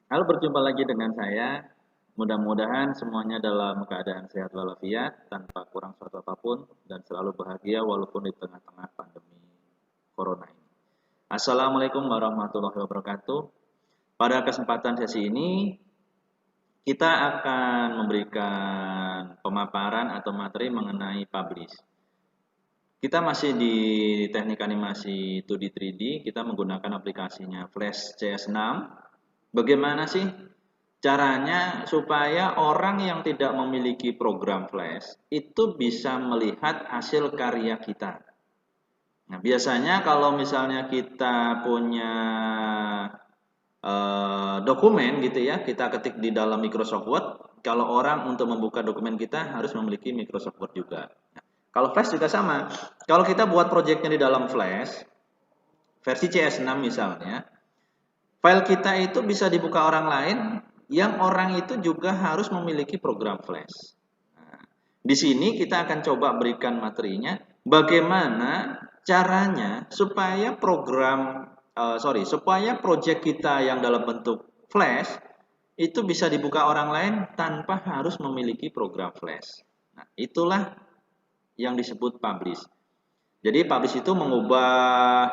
Halo, berjumpa lagi dengan saya. Mudah-mudahan semuanya dalam keadaan sehat walafiat, tanpa kurang suatu apapun, dan selalu bahagia walaupun di tengah-tengah pandemi corona ini. Assalamualaikum warahmatullahi wabarakatuh. Pada kesempatan sesi ini, kita akan memberikan pemaparan atau materi mengenai publish. Kita masih di teknik animasi 2D 3D, kita menggunakan aplikasinya Flash CS6. Bagaimana sih caranya supaya orang yang tidak memiliki program Flash itu bisa melihat hasil karya kita? Nah, biasanya kalau misalnya kita punya dokumen gitu ya, kita ketik di dalam Microsoft Word, kalau orang untuk membuka dokumen kita harus memiliki Microsoft Word juga. Nah, kalau Flash juga sama. Kalau kita buat proyeknya di dalam Flash, versi CS6 misalnya, file kita itu bisa dibuka orang lain yang orang itu juga harus memiliki program Flash. Nah, di sini kita akan coba berikan materinya bagaimana caranya supaya supaya project kita yang dalam bentuk Flash itu bisa dibuka orang lain tanpa harus memiliki program Flash. Nah, itulah yang disebut publish. Jadi publish itu mengubah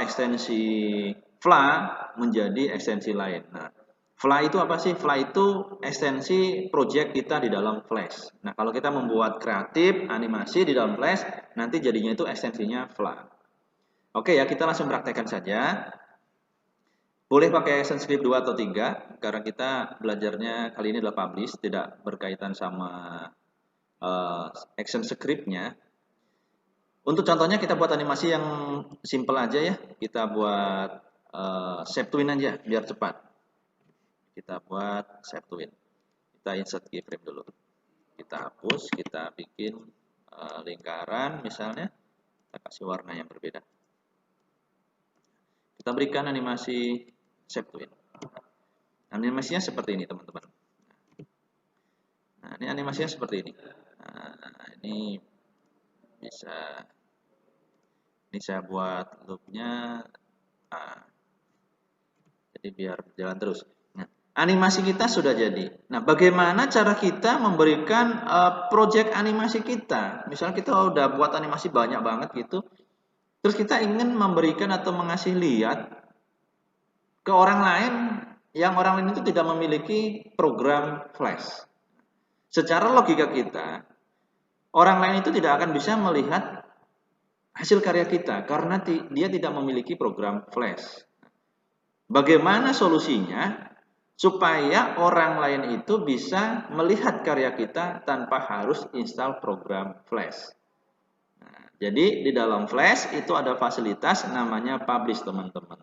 ekstensi FLA menjadi ekstensi lain. Nah, FLA itu apa sih? FLA itu ekstensi project kita di dalam Flash. Nah, kalau kita membuat kreatif, animasi di dalam Flash, nanti jadinya itu ekstensinya FLA. Oke ya, kita langsung praktekkan saja. Boleh pakai Action Script 2 atau 3, karena kita belajarnya kali ini adalah publish, tidak berkaitan sama action script-nya. Untuk contohnya kita buat animasi yang simple aja ya. Kita buat shape twin aja biar cepat. Kita buat shape twin. Kita insert keyframe dulu. Kita hapus, kita bikin lingkaran misalnya. Kita kasih warna yang berbeda. Kita berikan animasi shape twin. Animasinya seperti ini teman-teman. Nah, ini animasinya seperti ini. Nah, ini bisa, ini saya buat loopnya, jadi biar jalan terus. Nah, animasi kita sudah jadi. Nah, bagaimana cara kita memberikan project animasi kita? Misalnya kita udah buat animasi banyak banget gitu, terus kita ingin memberikan atau mengasih lihat ke orang lain yang orang lain itu tidak memiliki program Flash. Secara logika kita, orang lain itu tidak akan bisa melihat hasil karya kita karena dia tidak memiliki program Flash. Bagaimana solusinya supaya orang lain itu bisa melihat karya kita tanpa harus install program Flash? Nah, jadi di dalam Flash itu ada fasilitas namanya publish teman-teman.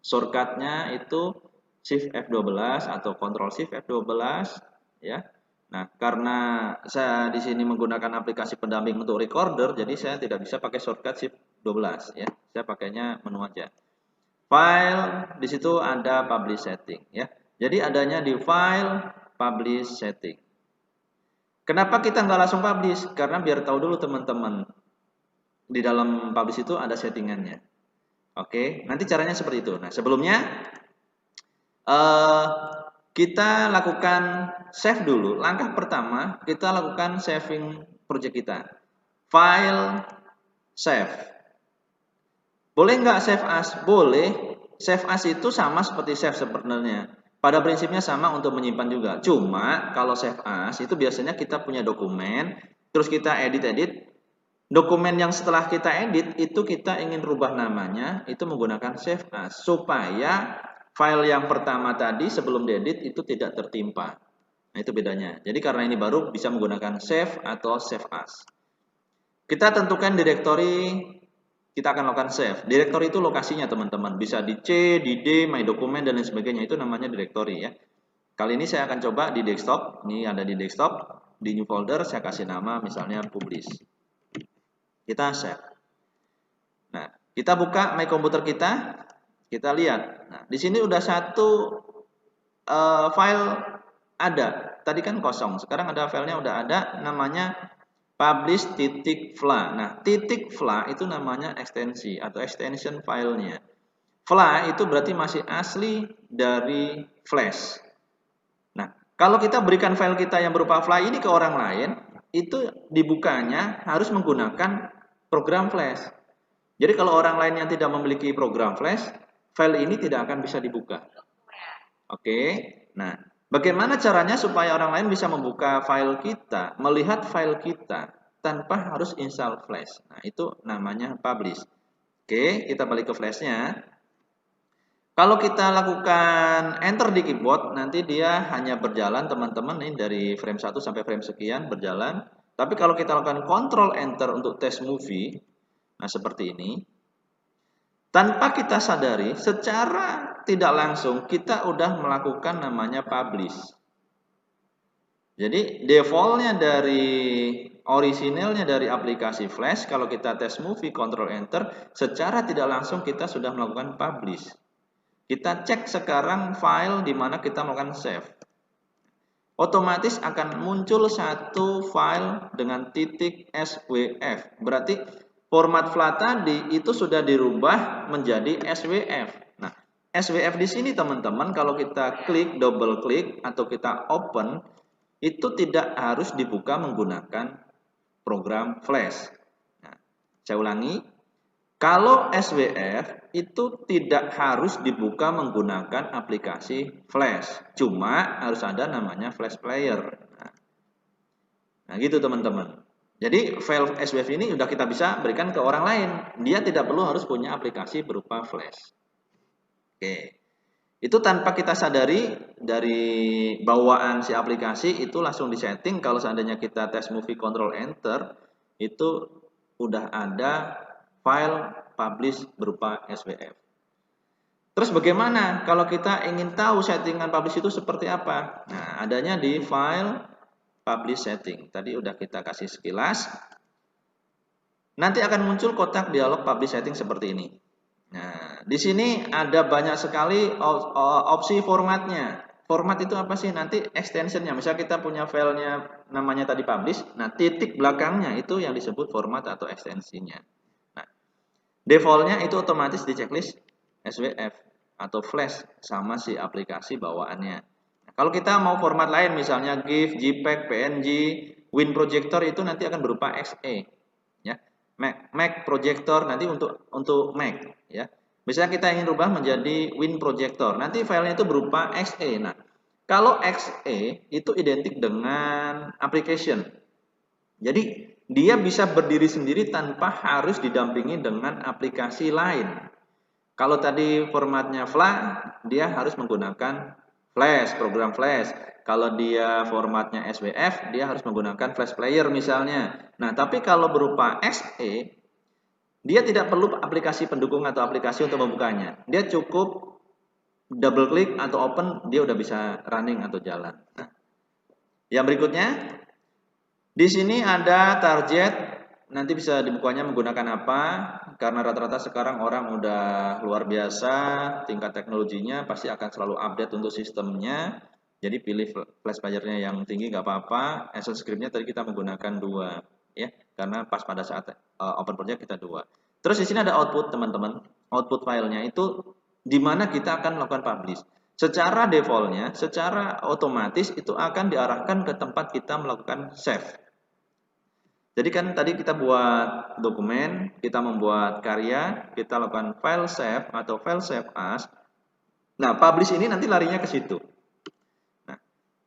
Shortcutnya itu Shift F12 atau Ctrl Shift F12 ya. Nah, karena saya di sini menggunakan aplikasi pendamping untuk recorder, jadi saya tidak bisa pakai shortcut Shift 12 ya. Saya pakainya menu aja. File, di situ ada publish setting ya. Jadi adanya di file publish setting. Kenapa kita nggak langsung publish? Karena biar tahu dulu teman-teman, di dalam publish itu ada settingannya. Oke, nanti caranya seperti itu. Nah, sebelumnya kita lakukan save dulu. Langkah pertama, kita lakukan saving project kita. File, save. Boleh nggak save as? Boleh. Save as itu sama seperti save sebenarnya. Pada prinsipnya sama untuk menyimpan juga. Cuma kalau save as itu biasanya kita punya dokumen, terus kita edit-edit. Dokumen yang setelah kita edit itu kita ingin rubah namanya, itu menggunakan save as supaya file yang pertama tadi sebelum diedit itu tidak tertimpa. Nah, itu bedanya. Jadi karena ini baru bisa menggunakan save atau save as. Kita tentukan direktori, kita akan lakukan save. Direktori itu lokasinya teman-teman. Bisa di C, di D, my document dan lain sebagainya. Itu namanya direktori ya. Kali ini saya akan coba di desktop. Ini ada di desktop. Di new folder saya kasih nama misalnya publish. Kita save. Nah, kita buka my komputer kita lihat. Nah, di sini udah satu file ada. Tadi kan kosong, sekarang ada filenya udah ada, namanya publish.fla. Nah, .fla itu namanya ekstensi atau extension filenya. Fla itu berarti masih asli dari flash. Nah, kalau kita berikan file kita yang berupa file ini ke orang lain, itu dibukanya harus menggunakan program flash. Jadi kalau orang lain yang tidak memiliki program flash, file ini tidak akan bisa dibuka. Oke, nah bagaimana caranya supaya orang lain bisa membuka file kita, melihat file kita tanpa harus install flash? Nah itu namanya publish. Oke, kita balik ke flashnya. Kalau kita lakukan enter di keyboard, nanti dia hanya berjalan teman-teman ini dari frame 1 sampai frame sekian berjalan. Tapi kalau kita lakukan control enter untuk test movie, nah seperti ini. Tanpa kita sadari, secara tidak langsung kita udah melakukan namanya publish. Jadi defaultnya dari orisinalnya dari aplikasi Flash, kalau kita test movie control enter, secara tidak langsung kita sudah melakukan publish. Kita cek sekarang file di mana kita melakukan save. Otomatis akan muncul satu file dengan titik SWF. Berarti format file tadi itu sudah dirubah menjadi SWF. Nah, SWF di sini teman-teman kalau kita klik, double klik atau kita open, itu tidak harus dibuka menggunakan program Flash. Nah, saya ulangi, kalau SWF itu tidak harus dibuka menggunakan aplikasi Flash, cuma harus ada namanya Flash Player. Nah gitu teman-teman. Jadi file SWF ini sudah kita bisa berikan ke orang lain. Dia tidak perlu harus punya aplikasi berupa Flash. Oke. Itu tanpa kita sadari dari bawaan si aplikasi itu langsung disetting. Kalau seandainya kita test movie control enter, itu udah ada file publish berupa SWF. Terus bagaimana kalau kita ingin tahu settingan publish itu seperti apa? Nah, adanya di file publish setting. Tadi udah kita kasih sekilas. Nanti akan muncul kotak dialog publish setting seperti ini. Nah, di sini ada banyak sekali opsi formatnya. Format itu apa sih? Nanti extensionnya. Misal kita punya filenya namanya tadi publish. Nah, titik belakangnya itu yang disebut format atau ekstensinya. Nah, defaultnya itu otomatis di checklist SWF atau Flash sama si aplikasi bawaannya. Nah, kalau kita mau format lain misalnya GIF, JPEG, PNG, WinProjector itu nanti akan berupa XE ya. Mac Projector nanti untuk Mac ya. Misalnya kita ingin rubah menjadi WinProjector, nanti filenya itu berupa XE. Nah, kalau XE itu identik dengan application. Jadi dia bisa berdiri sendiri tanpa harus didampingi dengan aplikasi lain. Kalau tadi formatnya FLA, dia harus menggunakan Flash, program Flash. Kalau dia formatnya SWF, dia harus menggunakan Flash Player misalnya. Nah, tapi kalau berupa XE, dia tidak perlu aplikasi pendukung atau aplikasi untuk membukanya. Dia cukup double klik atau open, dia udah bisa running atau jalan. Nah, yang berikutnya, di sini ada target. Nanti bisa dibukanya menggunakan apa? Karena rata-rata sekarang orang udah luar biasa, tingkat teknologinya pasti akan selalu update untuk sistemnya. Jadi pilih flash player-nya yang tinggi nggak apa-apa. Essence script-nya tadi kita menggunakan 2 ya, karena pas pada saat open project kita 2. Terus di sini ada output teman-teman. Output filenya itu di mana kita akan melakukan publish. Secara defaultnya, secara otomatis itu akan diarahkan ke tempat kita melakukan save. Jadi kan tadi kita buat dokumen, kita membuat karya, kita lakukan file save atau file save as. Nah, publish ini nanti larinya ke situ.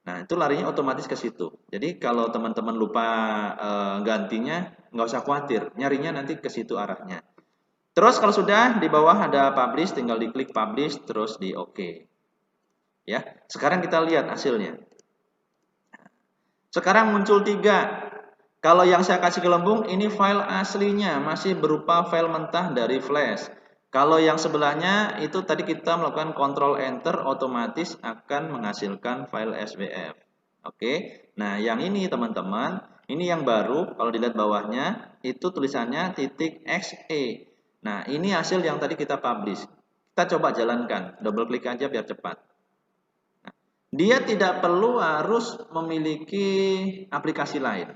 Nah, itu larinya otomatis ke situ. Jadi kalau teman-teman lupa gantinya, nggak usah khawatir, nyarinya nanti ke situ arahnya. Terus kalau sudah di bawah ada publish, tinggal diklik publish, terus di OK. Ya, sekarang kita lihat hasilnya. Sekarang muncul 3. Kalau yang saya kasih gelembung ini file aslinya masih berupa file mentah dari Flash. Kalau yang sebelahnya itu tadi kita melakukan Ctrl Enter otomatis akan menghasilkan file SWF. Oke. Nah, yang ini teman-teman, ini yang baru kalau dilihat bawahnya itu tulisannya .exe. Nah, ini hasil yang tadi kita publish. Kita coba jalankan, double klik aja biar cepat. Nah, dia tidak perlu harus memiliki aplikasi lain.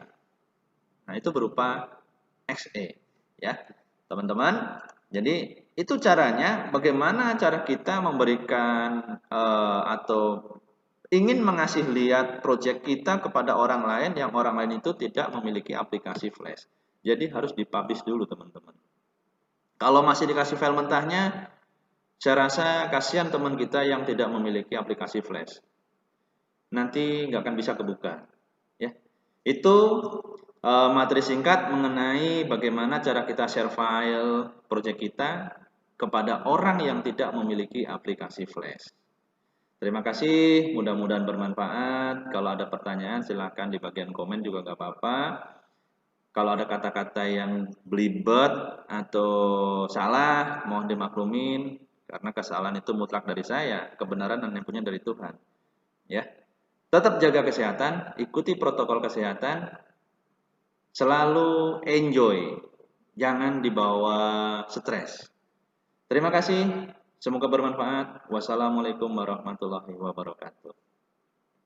Nah, itu berupa XE ya, teman-teman. Jadi Itu caranya, bagaimana cara kita memberikan atau ingin mengasih lihat project kita kepada orang lain yang orang lain itu tidak memiliki aplikasi Flash. Jadi harus dipublish dulu teman-teman. Kalau masih dikasih file mentahnya, saya rasa kasihan teman kita yang tidak memiliki aplikasi Flash. Nanti nggak akan bisa kebuka. Ya, itu materi singkat mengenai bagaimana cara kita share file project kita kepada orang yang tidak memiliki aplikasi Flash. Terima kasih, mudah-mudahan bermanfaat. Kalau ada pertanyaan silahkan di bagian komen juga nggak apa-apa. Kalau ada kata-kata yang belibet atau salah, mohon dimaklumin karena kesalahan itu mutlak dari saya, kebenaran hanya punya dari Tuhan. Ya, tetap jaga kesehatan, ikuti protokol kesehatan, selalu enjoy, jangan dibawa stres. Terima kasih, semoga bermanfaat. Wassalamualaikum warahmatullahi wabarakatuh.